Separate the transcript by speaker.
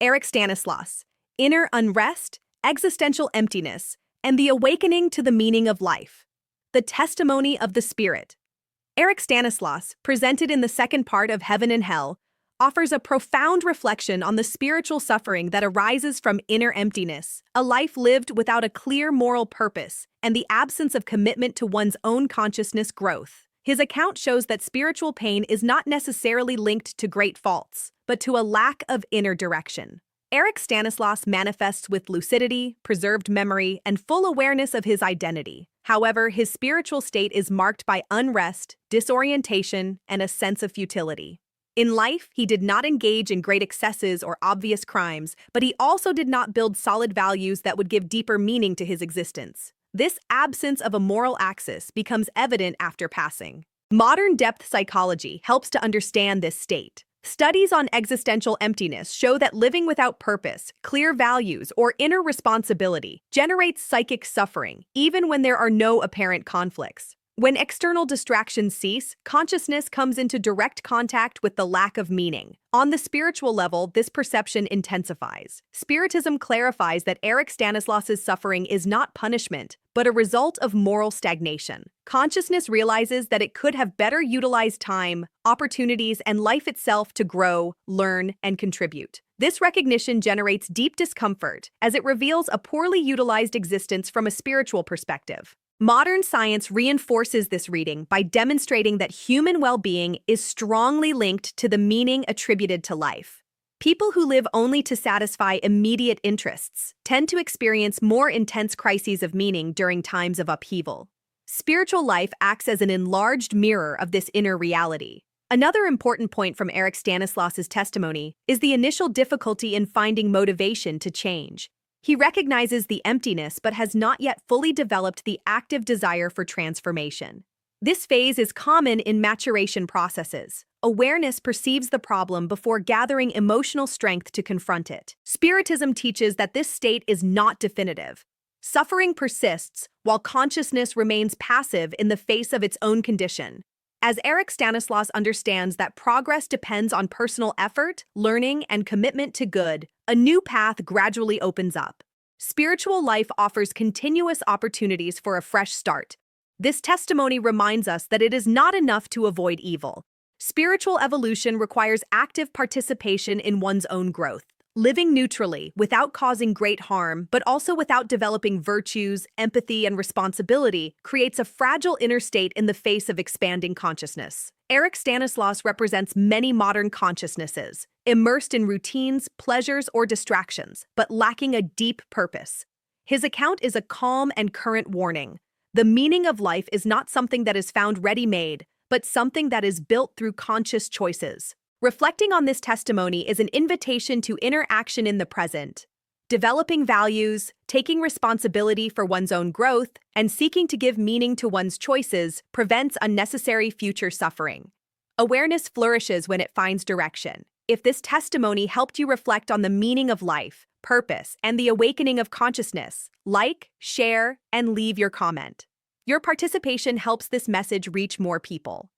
Speaker 1: Eric Stanislaus, Inner Unrest, Existential Emptiness, and the Awakening to the Meaning of Life. The Testimony of the Spirit. Eric Stanislaus, presented in the second part of Heaven and Hell, offers a profound reflection on the spiritual suffering that arises from inner emptiness, a life lived without a clear moral purpose, and the absence of commitment to one's own consciousness growth. His account shows that spiritual pain is not necessarily linked to great faults, but to a lack of inner direction. Eric Stanislaus manifests with lucidity, preserved memory, and full awareness of his identity. However, his spiritual state is marked by unrest, disorientation, and a sense of futility. In life, he did not engage in great excesses or obvious crimes, but he also did not build solid values that would give deeper meaning to his existence. This absence of a moral axis becomes evident after passing. Modern depth psychology helps to understand this state. Studies on existential emptiness show that living without purpose, clear values, or inner responsibility generates psychic suffering, even when there are no apparent conflicts. When external distractions cease, consciousness comes into direct contact with the lack of meaning. On the spiritual level, this perception intensifies. Spiritism clarifies that Eric Stanislaus's suffering is not punishment, but a result of moral stagnation. Consciousness realizes that it could have better utilized time, opportunities, and life itself to grow, learn, and contribute. This recognition generates deep discomfort, as it reveals a poorly utilized existence from a spiritual perspective. Modern science reinforces this reading by demonstrating that human well-being is strongly linked to the meaning attributed to life. People who live only to satisfy immediate interests tend to experience more intense crises of meaning during times of upheaval. Spiritual life acts as an enlarged mirror of this inner reality. Another important point from Eric Stanislaus's testimony is the initial difficulty in finding motivation to change. He recognizes the emptiness but has not yet fully developed the active desire for transformation. This phase is common in maturation processes. Awareness perceives the problem before gathering emotional strength to confront it. Spiritism teaches that this state is not definitive. Suffering persists while consciousness remains passive in the face of its own condition. As Eric Stanislaus understands that progress depends on personal effort, learning, and commitment to good, a new path gradually opens up. Spiritual life offers continuous opportunities for a fresh start. This testimony reminds us that it is not enough to avoid evil. Spiritual evolution requires active participation in one's own growth. Living neutrally, without causing great harm, but also without developing virtues, empathy, and responsibility, creates a fragile inner state in the face of expanding consciousness. Eric Stanislaus represents many modern consciousnesses, immersed in routines, pleasures, or distractions, but lacking a deep purpose. His account is a calm and current warning. The meaning of life is not something that is found ready-made, but something that is built through conscious choices. Reflecting on this testimony is an invitation to inner action in the present. Developing values, taking responsibility for one's own growth, and seeking to give meaning to one's choices prevents unnecessary future suffering. Awareness flourishes when it finds direction. If this testimony helped you reflect on the meaning of life, purpose, and the awakening of consciousness, like, share, and leave your comment. Your participation helps this message reach more people.